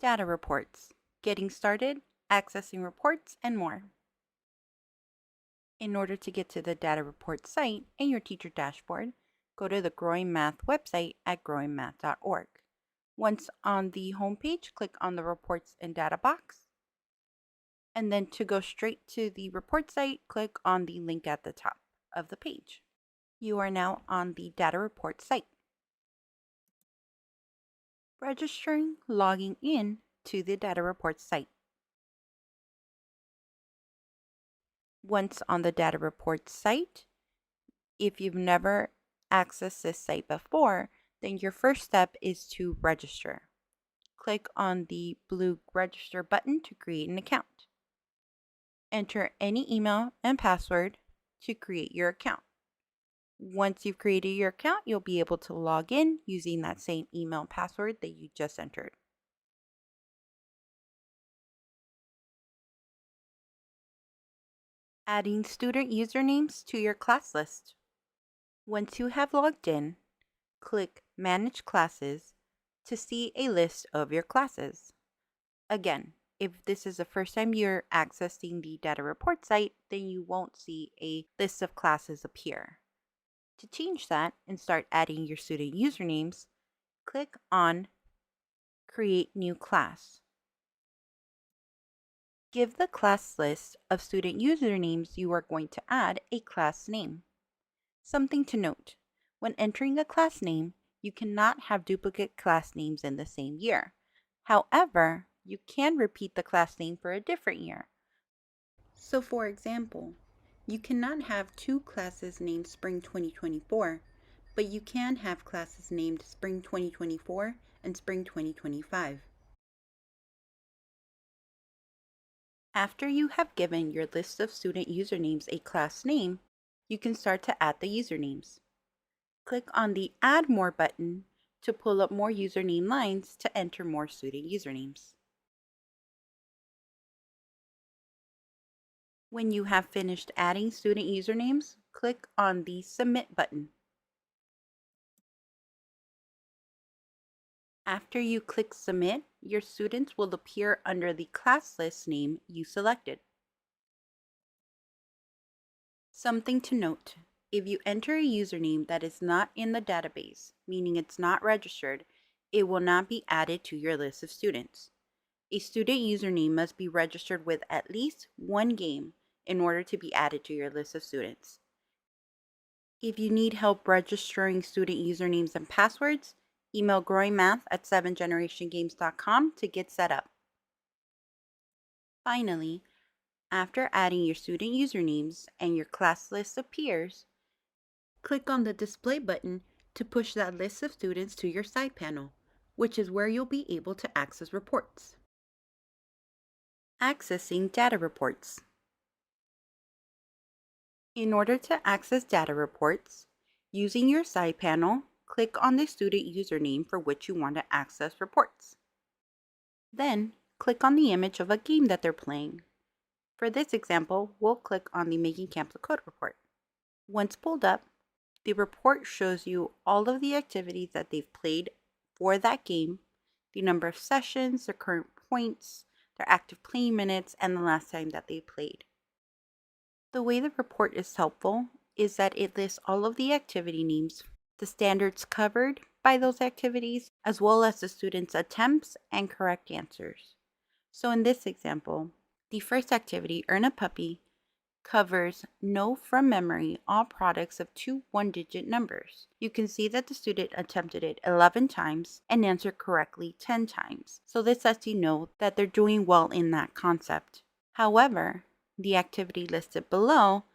Data reports, getting started, accessing reports, and more. In order to get to the data report site and your teacher dashboard, go to the Growing Math website at growingmath.org. Once on the homepage, click on the Reports and Data box. And then to go straight to the report site, click on the link at the top of the page. You are now on the data report site. Registering, logging in to the data report site. Once on the data report site, if you've never accessed this site before, then your first step is to register. Click on the blue register button to create an account. Enter any email and password to create your account. Once you've created your account, you'll be able to log in using that same email and password that you just entered. Adding student usernames to your class list. Once you have logged in, click Manage Classes to see a list of your classes. Again, if this is the first time you're accessing the data report site, then you won't see a list of classes appear. To change that and start adding your student usernames, click on Create New Class. Give the class list of student usernames you are going to add a class name. Something to note, when entering a class name, you cannot have duplicate class names in the same year. However, you can repeat the class name for a different year. So for example, you cannot have two classes named Spring 2024, but you can have classes named Spring 2024 and Spring 2025. After you have given your list of student usernames a class name, you can start to add the usernames. Click on the Add More button to pull up more username lines to enter more student usernames. When you have finished adding student usernames, click on the Submit button. After you click Submit, your students will appear under the class list name you selected. Something to note, if you enter a username that is not in the database, meaning it's not registered, it will not be added to your list of students. A student username must be registered with at least one game in order to be added to your list of students. If you need help registering student usernames and passwords, email growingmath@7generationgames.com to get set up. Finally, after adding your student usernames and your class list appears, click on the Display button to push that list of students to your side panel, which is where you'll be able to access reports. Accessing data reports. In order to access data reports, using your side panel, click on the student username for which you want to access reports. Then, click on the image of a game that they're playing. For this example, we'll click on the Making Camp Dakota report. Once pulled up, the report shows you all of the activities that they've played for that game, the number of sessions, their current points, their active playing minutes, and the last time that they played. The way the report is helpful is that it lists all of the activity names, the standards covered by those activities, as well as the students' attempts and correct answers. So in this example, the first activity, Earn a Puppy, covers know from memory all products of two one-digit numbers. You can see that the student attempted it 11 times and answered correctly 10 times. So this lets you know that they're doing well in that concept. However, the activity listed below,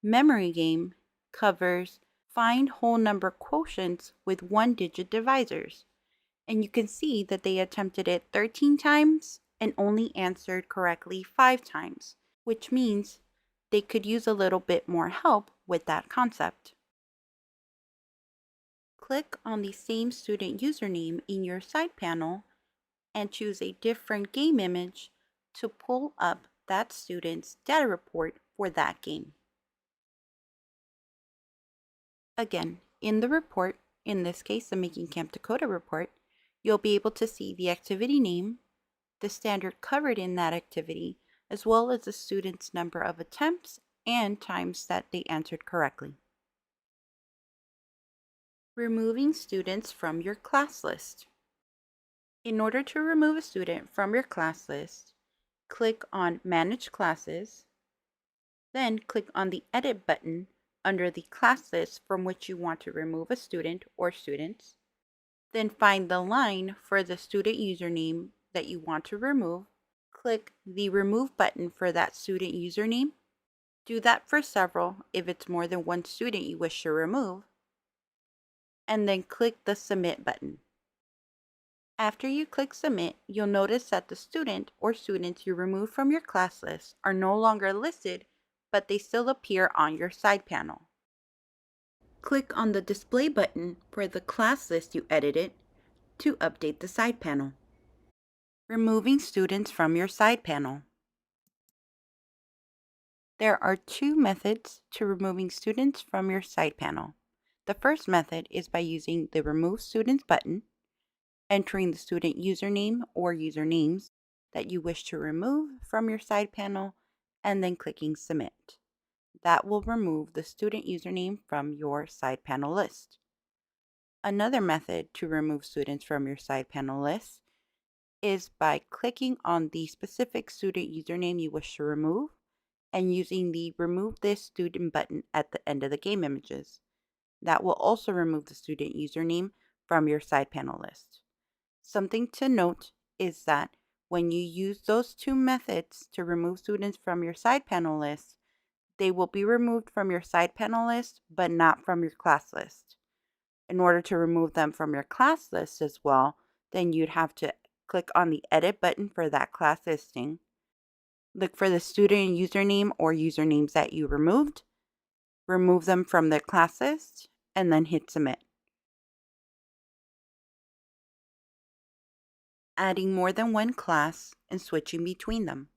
Memory Game, covers find whole number quotients with one-digit divisors. And you can see that they attempted it 13 times and only answered correctly 5 times, which means they could use a little bit more help with that concept. Click on the same student username in your side panel and choose a different game image to pull up that student's data report for that game. Again, in the report, in this case the Making Camp Dakota report, you'll be able to see the activity name, the standard covered in that activity, as well as the student's number of attempts and times that they answered correctly. Removing students from your class list. In order to remove a student from your class list, click on Manage Classes, then click on the Edit button under the class list from which you want to remove a student or students. Then find the line for the student username that you want to remove. Click the Remove button for that student username. Do that for several if it's more than one student you wish to remove. And then click the Submit button. After you click Submit, you'll notice that the student or students you removed from your class list are no longer listed, but they still appear on your side panel. Click on the Display button for the class list you edited to update the side panel. Removing students from your side panel. There are two methods to removing students from your side panel. The first method is by using the Remove Students button, entering the student username or usernames that you wish to remove from your side panel, and then clicking Submit. That will remove the student username from your side panel list. Another method to remove students from your side panel list is by clicking on the specific student username you wish to remove and using the Remove This Student button at the end of the game images. That will also remove the student username from your side panel list. Something to note is that when you use those two methods to remove students from your side panel list, they will be removed from your side panel list, but not from your class list. In order to remove them from your class list as well, then you'd have to click on the Edit button for that class listing. Look for the student username or usernames that you removed, remove them from the class list, and then hit Submit. Adding more than one class and switching between them.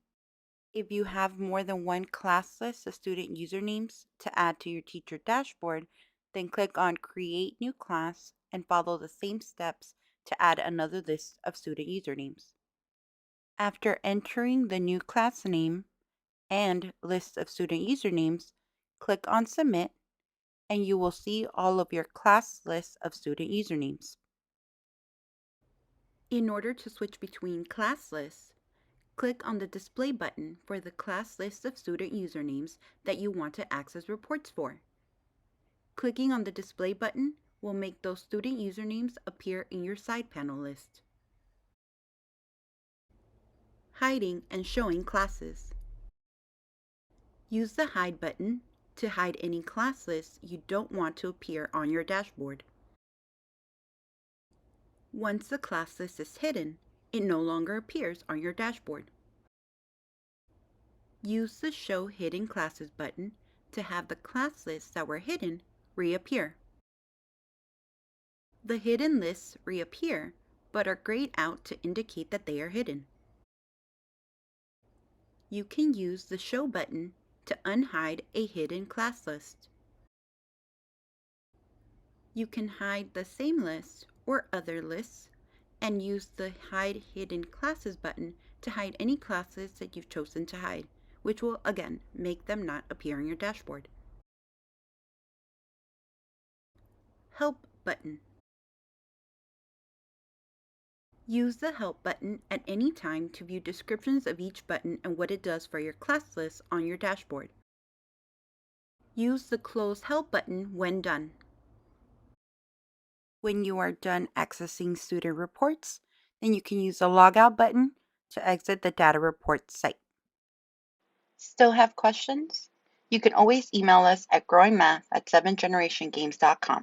If you have more than one class list of student usernames to add to your teacher dashboard, then click on Create New Class and follow the same steps to add another list of student usernames. After entering the new class name and list of student usernames, click on Submit and you will see all of your class list of student usernames. In order to switch between class lists, click on the Display button for the class list of student usernames that you want to access reports for. Clicking on the Display button will make those student usernames appear in your side panel list. Hiding and showing classes. Use the Hide button to hide any class lists you don't want to appear on your dashboard. Once the class list is hidden, it no longer appears on your dashboard. Use the Show Hidden Classes button to have the class lists that were hidden reappear. The hidden lists reappear, but are grayed out to indicate that they are hidden. You can use the Show button to unhide a hidden class list. You can hide the same list or other lists and use the Hide Hidden Classes button to hide any classes that you've chosen to hide, which will again make them not appear on your dashboard. Help button. Use the Help button at any time to view descriptions of each button and what it does for your class list on your dashboard. Use the Close Help button when done. When you are done accessing student reports, then you can use the Logout button to exit the data reports site. Still have questions? You can always email us at growingmath@7generationgames.com.